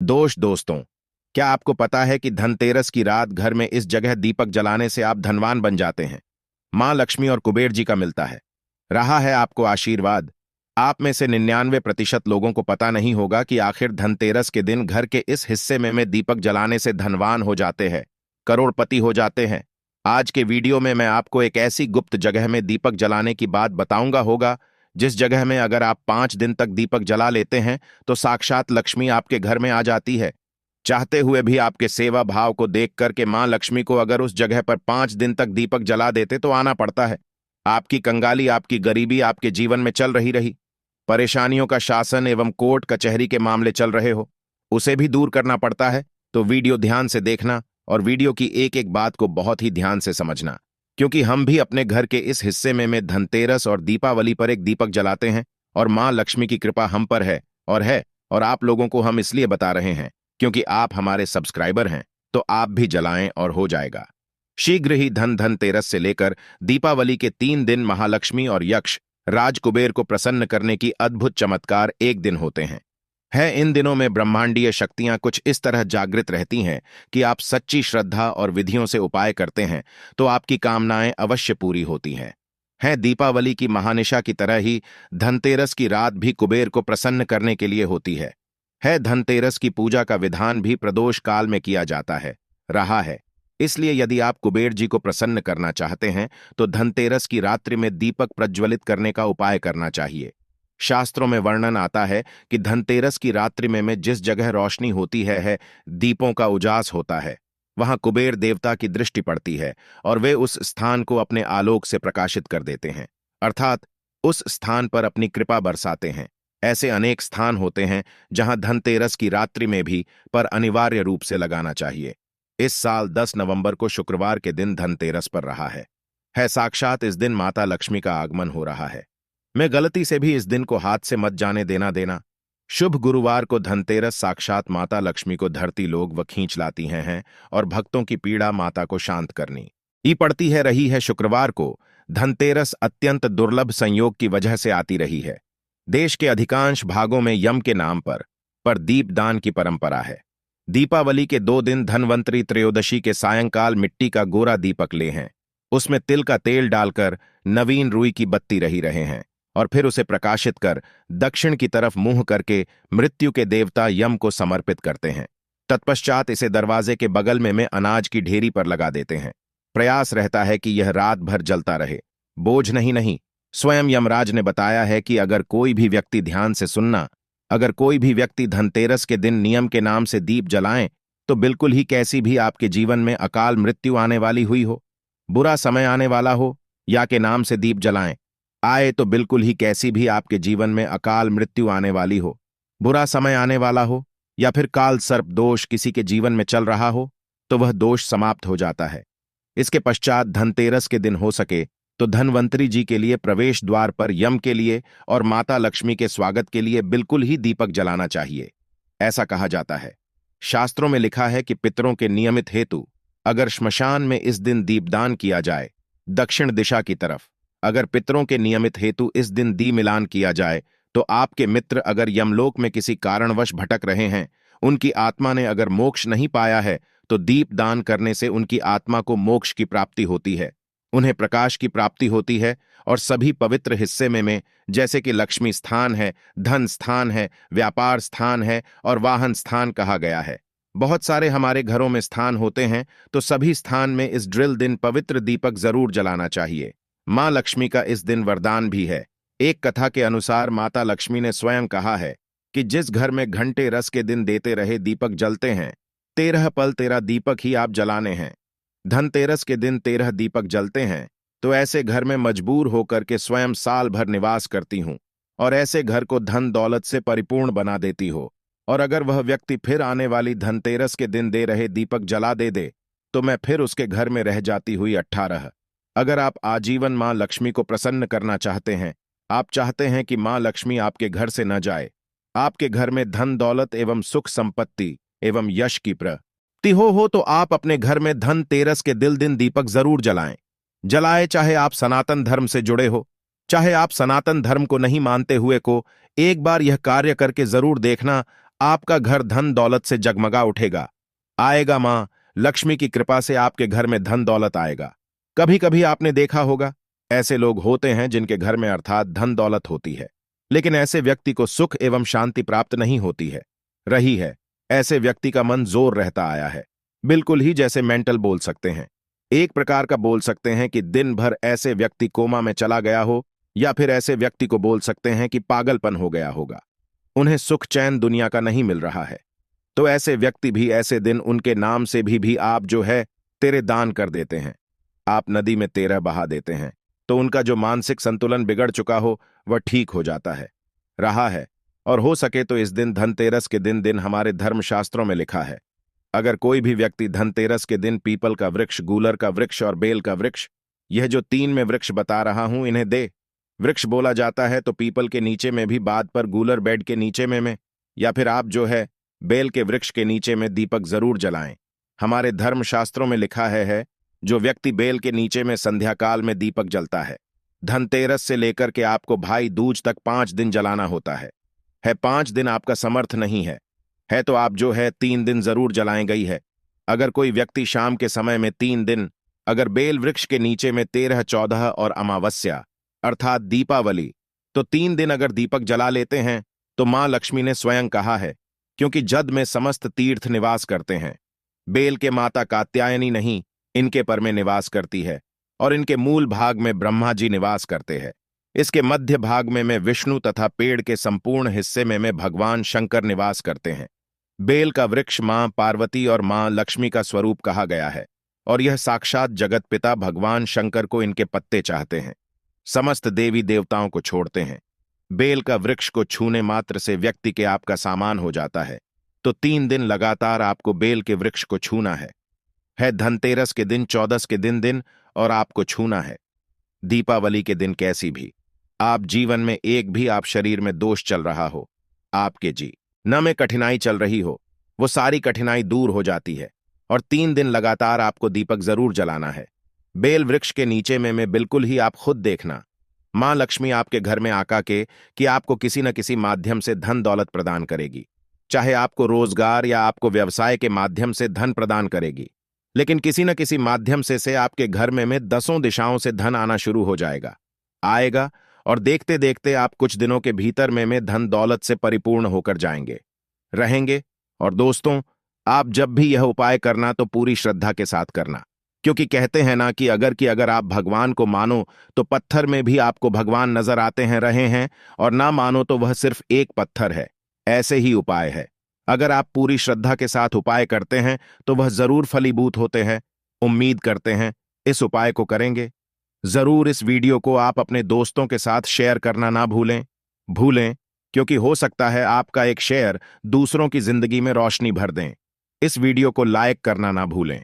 दोस्तों, क्या आपको पता है कि धनतेरस की रात घर में इस जगह दीपक जलाने से आप धनवान बन जाते हैं? मां लक्ष्मी और कुबेर जी का मिलता है। रहा है आपको आशीर्वाद। आप में से 99% लोगों को पता नहीं होगा कि आखिर धनतेरस के दिन घर के इस हिस्से में दीपक जलाने से धनवान हो जाते हैं, करोड़पति हो जाते हैं। आज के वीडियो में मैं आपको एक ऐसी गुप्त जगह में दीपक जलाने की बात बताऊंगा होगा, जिस जगह में अगर आप 5 दिन तक दीपक जला लेते हैं तो साक्षात लक्ष्मी आपके घर में आ जाती है। चाहते हुए भी आपके सेवा भाव को देख करके मां लक्ष्मी को अगर उस जगह पर 5 दिन तक दीपक जला देते तो आना पड़ता है। आपकी कंगाली, आपकी गरीबी आपके जीवन में चल रही परेशानियों का शासन एवं कोर्ट कचहरी के मामले चल रहे हो, उसे भी दूर करना पड़ता है। तो वीडियो ध्यान से देखना और वीडियो की एक एक बात को बहुत ही ध्यान से समझना, क्योंकि हम भी अपने घर के इस हिस्से में धनतेरस और दीपावली पर एक दीपक जलाते हैं और मां लक्ष्मी की कृपा हम पर है और आप लोगों को हम इसलिए बता रहे हैं क्योंकि आप हमारे सब्सक्राइबर हैं, तो आप भी जलाएं और हो जाएगा। शीघ्र ही धनतेरस से लेकर दीपावली के 3 दिन महालक्ष्मी और यक्ष राज कुबेर को प्रसन्न करने की अद्भुत चमत्कार एक दिन होते हैं। इन दिनों में ब्रह्मांडीय शक्तियां कुछ इस तरह जागृत रहती हैं कि आप सच्ची श्रद्धा और विधियों से उपाय करते हैं तो आपकी कामनाएं अवश्य पूरी होती हैं। दीपावली की महानिशा की तरह ही धनतेरस की रात भी कुबेर को प्रसन्न करने के लिए होती है। धनतेरस की पूजा का विधान भी प्रदोष काल में किया जाता है। इसलिए यदि आप कुबेर जी को प्रसन्न करना चाहते हैं तो धनतेरस की रात्रि में दीपक प्रज्वलित करने का उपाय करना चाहिए। शास्त्रों में वर्णन आता है कि धनतेरस की रात्रि में जिस जगह रोशनी होती है, दीपों का उजास होता है, वहां कुबेर देवता की दृष्टि पड़ती है और वे उस स्थान को अपने आलोक से प्रकाशित कर देते हैं, अर्थात उस स्थान पर अपनी कृपा बरसाते हैं। ऐसे अनेक स्थान होते हैं जहां धनतेरस की रात्रि में भी पर अनिवार्य रूप से लगाना चाहिए। इस साल 10 नवंबर को शुक्रवार के दिन धनतेरस पर रहा है साक्षात इस दिन माता लक्ष्मी का आगमन हो रहा है। मैं गलती से भी इस दिन को हाथ से मत जाने देना। शुभ गुरुवार को धनतेरस साक्षात माता लक्ष्मी को धरती लोग व खींच लाती हैं और भक्तों की पीड़ा माता को शांत करनी ही पड़ती रही है। शुक्रवार को धनतेरस अत्यंत दुर्लभ संयोग की वजह से आती रही है। देश के अधिकांश भागों में यम के नाम पर दीपदान की परंपरा है। दीपावली के 2 दिन धनवंतरी त्रयोदशी के सायंकाल मिट्टी का गोरा दीपक ले हैं, उसमें तिल का तेल डालकर नवीन रुई की बत्ती रहे हैं और फिर उसे प्रकाशित कर दक्षिण की तरफ मुंह करके मृत्यु के देवता यम को समर्पित करते हैं। तत्पश्चात इसे दरवाजे के बगल में अनाज की ढेरी पर लगा देते हैं। प्रयास रहता है कि यह रात भर जलता रहे, बोझ नहीं। स्वयं यमराज ने बताया है कि अगर कोई भी व्यक्ति ध्यान से सुनना, अगर कोई भी व्यक्ति धनतेरस के दिन नियम के नाम से दीप जलाएं तो बिल्कुल ही कैसी भी आपके जीवन में अकाल मृत्यु आने वाली हुई हो, बुरा समय आने वाला हो, या के नाम से दीप जलाएं आए तो बिल्कुल ही कैसी भी आपके जीवन में अकाल मृत्यु आने वाली हो, बुरा समय आने वाला हो, या फिर काल सर्प दोष किसी के जीवन में चल रहा हो तो वह दोष समाप्त हो जाता है। इसके पश्चात धनतेरस के दिन हो सके तो धनवंतरी जी के लिए प्रवेश द्वार पर यम के लिए और माता लक्ष्मी के स्वागत के लिए बिल्कुल ही दीपक जलाना चाहिए। ऐसा कहा जाता है, शास्त्रों में लिखा है कि पितरों के नियमित हेतु अगर श्मशान में इस दिन दीपदान किया जाए, दक्षिण दिशा की तरफ अगर पितरों के नियमित हेतु इस दिन दी मिलान किया जाए तो आपके मित्र अगर यमलोक में किसी कारणवश भटक रहे हैं, उनकी आत्मा ने अगर मोक्ष नहीं पाया है तो दीप दान करने से उनकी आत्मा को मोक्ष की प्राप्ति होती है, उन्हें प्रकाश की प्राप्ति होती है। और सभी पवित्र हिस्से में जैसे कि लक्ष्मी स्थान है, धन स्थान है, व्यापार स्थान है और वाहन स्थान कहा गया है। बहुत सारे हमारे घरों में स्थान होते हैं, तो सभी स्थान में इस ड्रिल दिन पवित्र दीपक जरूर जलाना चाहिए। मां लक्ष्मी का इस दिन वरदान भी है। एक कथा के अनुसार माता लक्ष्मी ने स्वयं कहा है कि जिस घर में घंटे रस के दिन देते रहे दीपक जलते हैं, 13 पल 13 दीपक ही आप जलाने हैं। धनतेरस के दिन 13 दीपक जलते हैं, तो ऐसे घर में मजबूर होकर के स्वयं साल भर निवास करती हूं और ऐसे घर को धन दौलत से परिपूर्ण बना देती हो। और अगर वह व्यक्ति फिर आने वाली धनतेरस के दिन दे रहे दीपक जला दे तो मैं फिर उसके घर में रह जाती हुई 18। अगर आप आजीवन मां लक्ष्मी को प्रसन्न करना चाहते हैं, आप चाहते हैं कि मां लक्ष्मी आपके घर से न जाए, आपके घर में धन दौलत एवं सुख संपत्ति एवं यश की प्राप्ति हो तो आप अपने घर में धनतेरस के दिन दीपक जरूर जलाए। चाहे आप सनातन धर्म से जुड़े हो, चाहे आप सनातन धर्म को नहीं मानते हुए को, एक बार यह कार्य करके जरूर देखना, आपका घर धन दौलत से जगमगा उठेगा। आएगा मां लक्ष्मी की कृपा से आपके घर में धन दौलत आएगा। कभी कभी आपने देखा होगा, ऐसे लोग होते हैं जिनके घर में अर्थात धन दौलत होती है, लेकिन ऐसे व्यक्ति को सुख एवं शांति प्राप्त नहीं होती है, रही है। ऐसे व्यक्ति का मन जोर रहता आया है, बिल्कुल ही जैसे मेंटल बोल सकते हैं। एक प्रकार का बोल सकते हैं कि दिन भर ऐसे व्यक्ति कोमा में चला गया हो, या फिर ऐसे व्यक्ति को बोल सकते हैं कि पागलपन हो गया होगा। उन्हें सुख चैन दुनिया का नहीं मिल रहा है। तो ऐसे व्यक्ति भी ऐसे दिन उनके नाम से भी आप जो है तेरे दान कर देते हैं। आप नदी में तेरह बहा देते हैं तो उनका जो मानसिक संतुलन बिगड़ चुका हो वह ठीक हो जाता है, रहा है। और हो सके तो इस दिन धनतेरस के दिन हमारे धर्मशास्त्रों में लिखा है, अगर कोई भी व्यक्ति धनतेरस के दिन पीपल का वृक्ष, गूलर का वृक्ष और बेल का वृक्ष, यह जो तीन में वृक्ष बता रहा हूं, इन्हें दे। वृक्ष बोला जाता है तो पीपल के नीचे में भी बाद पर गूलर बेड के नीचे में या फिर आप जो है बेल के वृक्ष के नीचे में दीपक जरूर जलाएं। हमारे धर्मशास्त्रों में लिखा है जो व्यक्ति बेल के नीचे में संध्या काल में दीपक जलता है, धनतेरस से लेकर के आपको भाई दूज तक 5 दिन जलाना होता है। 5 दिन आपका समर्थ नहीं है तो आप जो है 3 दिन जरूर जलाएं गई है। अगर कोई व्यक्ति शाम के समय में 3 दिन अगर बेल वृक्ष के नीचे में 13, 14 और अमावस्या अर्थात दीपावली, तो 3 दिन अगर दीपक जला लेते हैं तो मां लक्ष्मी ने स्वयं कहा है, क्योंकि जद में समस्त तीर्थ निवास करते हैं। बेल के माता कात्यायनी नहीं, इनके पर में निवास करती है, और इनके मूल भाग में ब्रह्मा जी निवास करते हैं। इसके मध्य भाग में विष्णु तथा पेड़ के संपूर्ण हिस्से में भगवान शंकर निवास करते हैं। बेल का वृक्ष मां पार्वती और मां लक्ष्मी का स्वरूप कहा गया है, और यह साक्षात जगत पिता भगवान शंकर को इनके पत्ते चाहते हैं। समस्त देवी देवताओं को छोड़ते हैं। बेल का वृक्ष को छूने मात्र से व्यक्ति के आपका सामान हो जाता है, तो 3 दिन लगातार आपको बेल के वृक्ष को छूना है धनतेरस के दिन, 14 के दिन और आपको छूना है। दीपावली के दिन कैसी भी आप जीवन में एक भी आप शरीर में दोष चल रहा हो, आपके जी न में कठिनाई चल रही हो, वो सारी कठिनाई दूर हो जाती है। और 3 दिन लगातार आपको दीपक जरूर जलाना है बेल वृक्ष के नीचे में बिल्कुल ही आप खुद देखना मां लक्ष्मी आपके घर में आका के कि आपको किसी न किसी माध्यम से धन दौलत प्रदान करेगी, चाहे आपको रोजगार या आपको व्यवसाय के माध्यम से धन प्रदान करेगी, लेकिन किसी न किसी माध्यम से आपके घर में 10 दिशाओं से धन आना शुरू हो जाएगा, आएगा। और देखते देखते आप कुछ दिनों के भीतर में धन दौलत से परिपूर्ण होकर जाएंगे, रहेंगे। और दोस्तों, आप जब भी यह उपाय करना तो पूरी श्रद्धा के साथ करना, क्योंकि कहते हैं ना कि अगर आप भगवान को मानो तो पत्थर में भी आपको भगवान नजर आते हैं, रहे हैं, और ना मानो तो वह सिर्फ एक पत्थर है। ऐसे ही उपाय है, अगर आप पूरी श्रद्धा के साथ उपाय करते हैं तो वह जरूर फलीभूत होते हैं। उम्मीद करते हैं इस उपाय को करेंगे। जरूर इस वीडियो को आप अपने दोस्तों के साथ शेयर करना ना भूलें, क्योंकि हो सकता है आपका एक शेयर दूसरों की जिंदगी में रोशनी भर दें। इस वीडियो को लाइक करना ना भूलें।